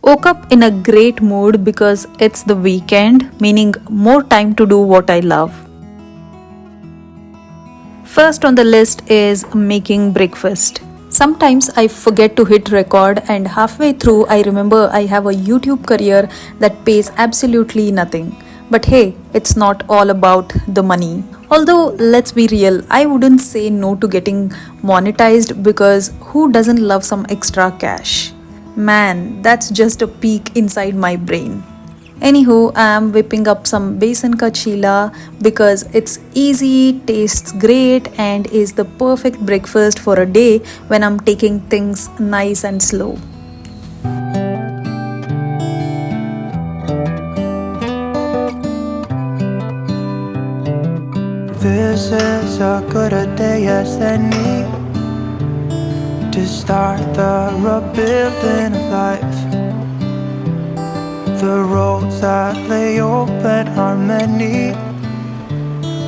Woke up in a great mood because it's the weekend, meaning more time to do what I love. First on the list is making breakfast. Sometimes I forget to hit record, and halfway through I remember I have a YouTube career that pays absolutely nothing. But hey, it's not all about the money. Although, let's be real, I wouldn't say no to getting monetized because who doesn't love some extra cash? Man, that's just a peek inside my brain. Anywho, I'm whipping up some besan ka chila because it's easy, tastes great, and is the perfect breakfast for a day when I'm taking things nice and slow. This is a good a day as any to start the rebuilding of life. The roads that lay open are many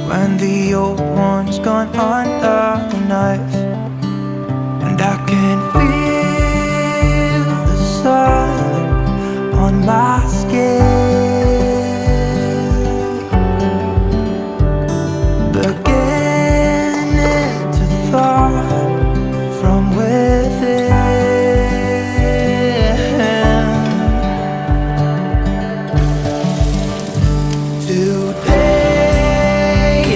when the old one's gone under the knife. And I can feel the sun on my skin, beginning to thaw from within. Today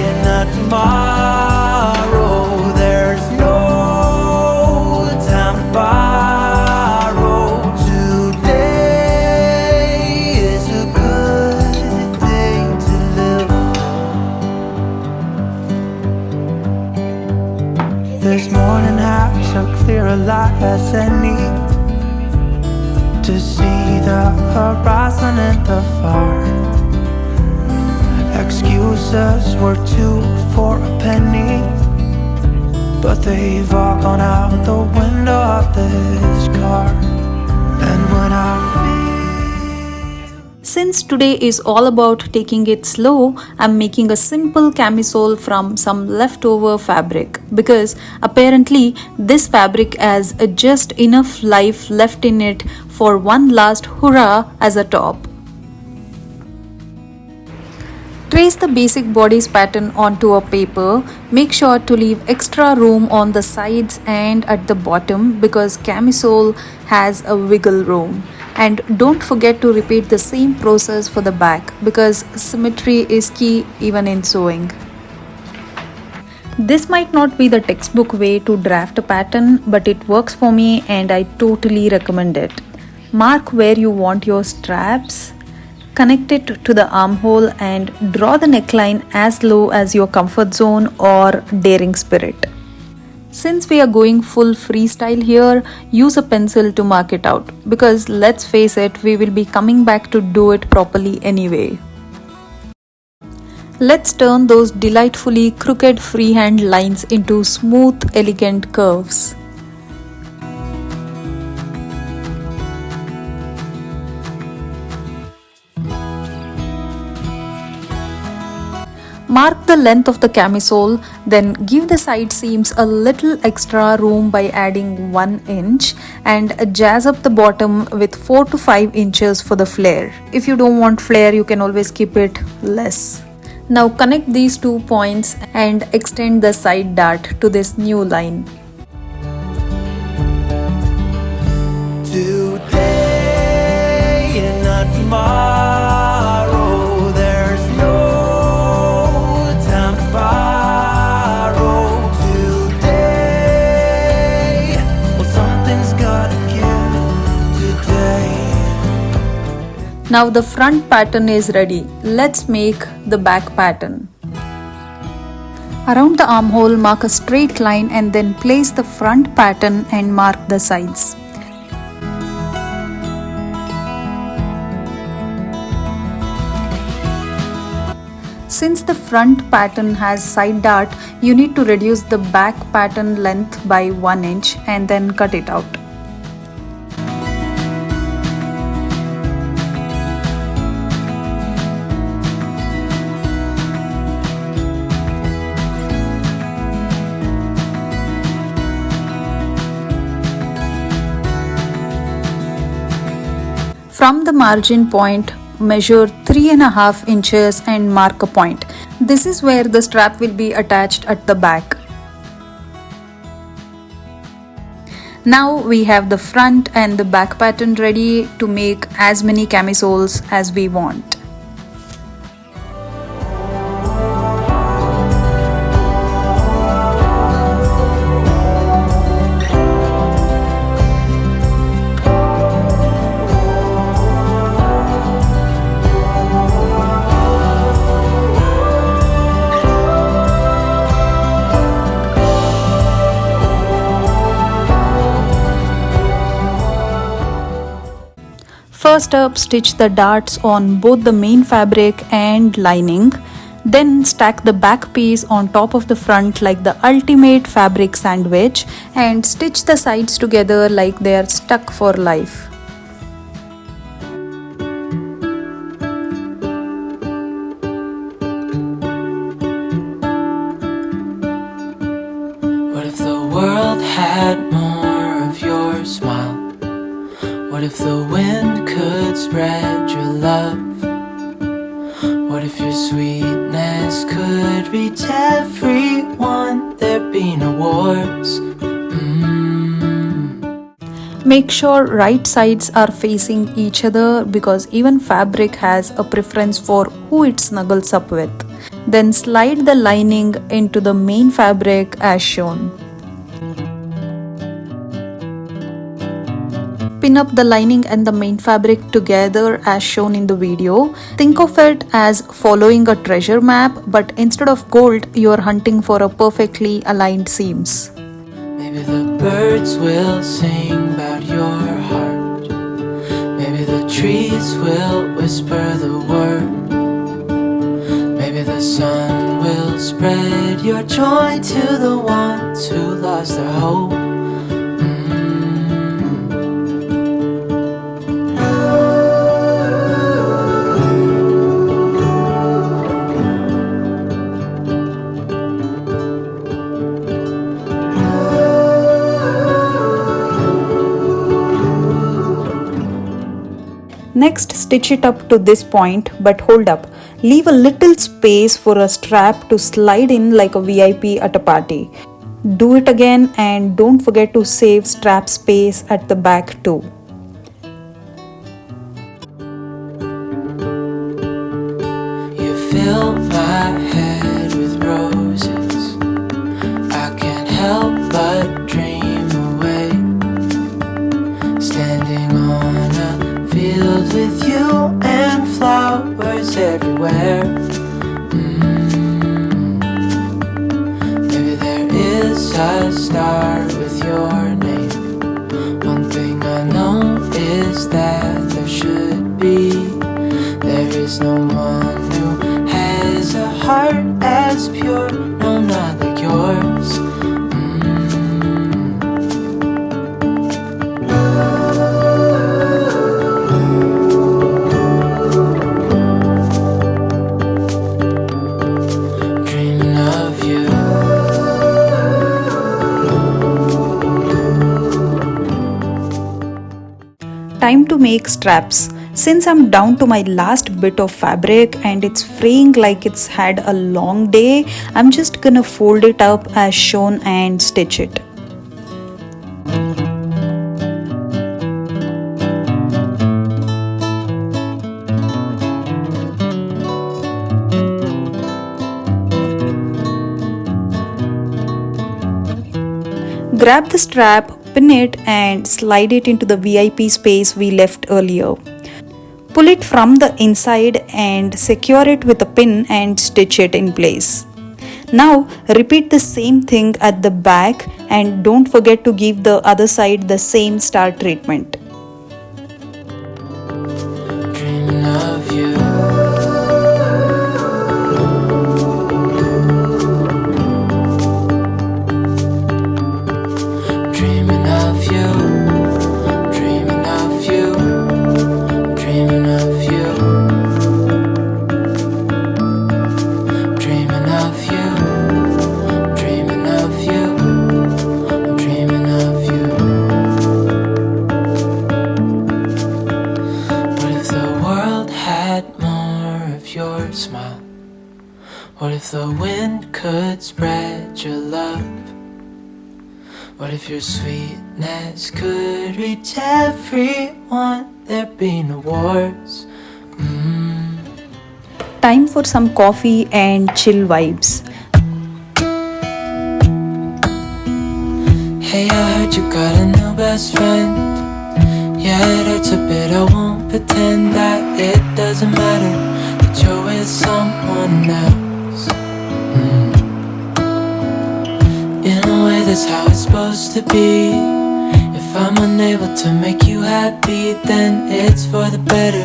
and not tomorrow, there's no time to borrow. Today is a good day to live. This morning has a clear light as any to see the horizon in the far. Excuses were two for a penny, but they've all gone out the window of this car. And when I Since today is all about taking it slow, I'm making a simple camisole from some leftover fabric because apparently this fabric has just enough life left in it for one last hurrah as a top. Trace the basic bodice pattern onto a paper. Make sure to leave extra room on the sides and at the bottom because camisole has a wiggle room. And don't forget to repeat the same process for the back because symmetry is key even in sewing. This might not be the textbook way to draft a pattern, but it works for me and I totally recommend it. Mark where you want your straps. Connect it to the armhole and draw the neckline as low as your comfort zone or daring spirit. Since we are going full freestyle here, use a pencil to mark it out because let's face it, we will be coming back to do it properly anyway. Let's turn those delightfully crooked freehand lines into smooth, elegant curves. Mark the length of the camisole, then give the side seams a little extra room by adding 1 inch and jazz up the bottom with 4 to 5 inches for the flare. If you don't want flare, you can always keep it less. Now connect these 2 points and extend the side dart to this new line. today and not tomorrow, there's no time to borrow. Today, well, something's gotta give today. Now the front pattern is ready. Let's make the back pattern. Around the armhole, mark a straight line and then place the front pattern and mark the sides. Since the front pattern has side dart, you need to reduce the back pattern length by 1 inch and then cut it out. From the margin point, measure 3.5 inches and mark a point. This is where the strap will be attached at the back. Now we have the front and the back pattern ready to make as many camisoles as we want. First up, stitch the darts on both the main fabric and lining. Then stack the back piece on top of the front like the ultimate fabric sandwich and stitch the sides together like they are stuck for life. What if the world had more of your smile? What if the wind could spread your love? What if your sweetness could reach everyone? There'd be no wars. Make sure right sides are facing each other because even fabric has a preference for who it snuggles up with. Then slide the lining into the main fabric as shown. Pin up the lining and the main fabric together as shown in the video. Think of it as following a treasure map, but instead of gold, you are hunting for a perfectly aligned seams. Maybe the birds will sing about your heart. Maybe the trees will whisper the word. Maybe the sun will spread your joy to the ones who lost their hope. Next, stitch it up to this point, but hold up. Leave a little space for a strap to slide in like a VIP at a party. Do it again and don't forget to save strap space at the back too. You fill my head with roses. I can't help but dream away. Standing on a field with you and flowers everywhere. Maybe there is a star with your name. One thing I know is that there should be. There is no one who has a heart as pure, no, not like yours. Dreaming of you. Time to make straps. Since I'm down to my last bit of fabric and it's fraying like it's had a long day, I'm just gonna fold it up as shown and stitch it. Grab the strap, pin it and slide it into the VIP space we left earlier. Pull it from the inside and secure it with a pin and stitch it in place. Now repeat the same thing at the back and don't forget to give the other side the same star treatment. Dreaming of you. Dreaming of you. Dreaming of you. Dreaming of you. Dreaming of you. Dreaming of you. I'm dreaming of you. What if the wind could spread your love? What if your sweetness could reach everyone? There'd be no wars. Time for some coffee and chill vibes. Hey, I heard you got a new best friend. Yeah, it hurts a bit, I won't pretend that it doesn't matter that you're with someone else. In a way, that's how it's supposed to be. If I'm unable to make you happy, then it's for the better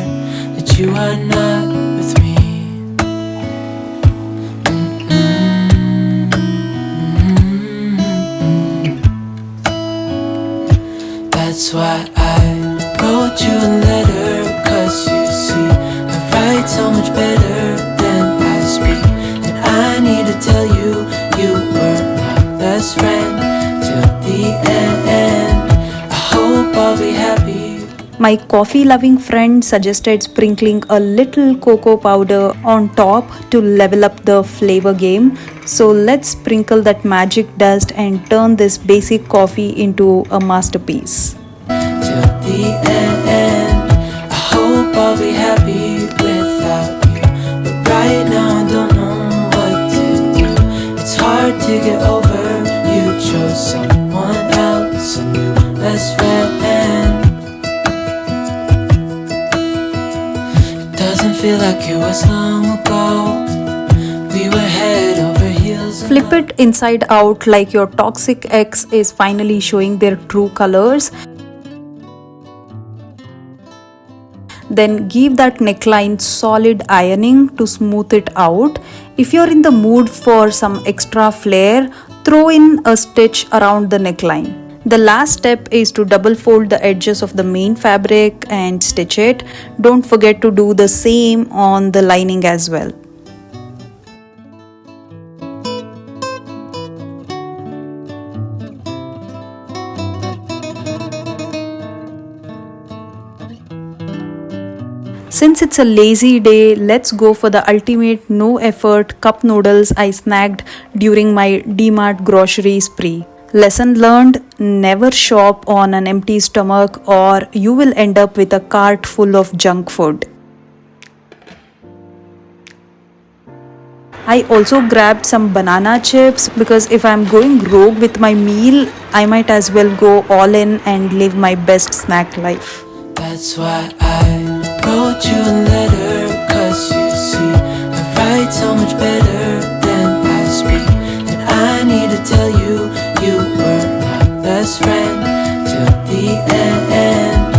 that you are not with me. That's why I wrote you a letter, 'cause you see, I write so much better than I speak. And I need to tell you, you were my best friend till the end. I hope I'll be happy. My coffee loving friend suggested sprinkling a little cocoa powder on top to level up the flavor game. So let's sprinkle that magic dust and turn this basic coffee into a masterpiece. Till the end, I hope I'll be happy without you. But right now I don't know what to do. It's hard to get over. You chose someone else, a new best friend. It doesn't feel like it was long ago. We were head over heels. Flip it inside out like your toxic ex is finally showing their true colors. Then give that neckline solid ironing to smooth it out. If you're in the mood for some extra flair, throw in a stitch around the neckline. The last step is to double fold the edges of the main fabric and stitch it. Don't forget to do the same on the lining as well. Since it's a lazy day, let's go for the ultimate no effort cup noodles I snagged during my DMart grocery spree. Lesson learned: never shop on an empty stomach or you will end up with a cart full of junk food. I also grabbed some banana chips because if I'm going rogue with my meal, I might as well go all in and live my best snack life. That's why I wrote you a letter, 'cause you see, I write so much better than I speak. And I need to tell you, you were my best friend till the end.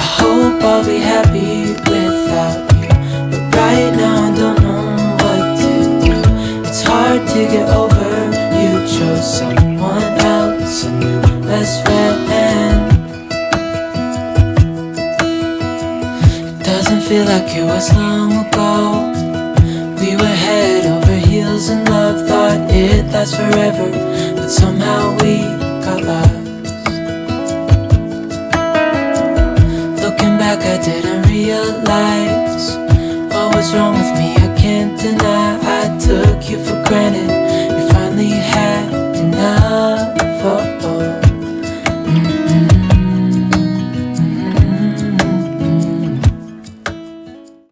I hope I'll be happy without you. But right now I don't know what to do. It's hard to get over. You chose someone else, a new best friend. Doesn't feel like it was long ago. We were head over heels in love, thought it'd last forever, but somehow we got lost. Looking back, I didn't realize what was wrong with me. I can't deny I took you for granted.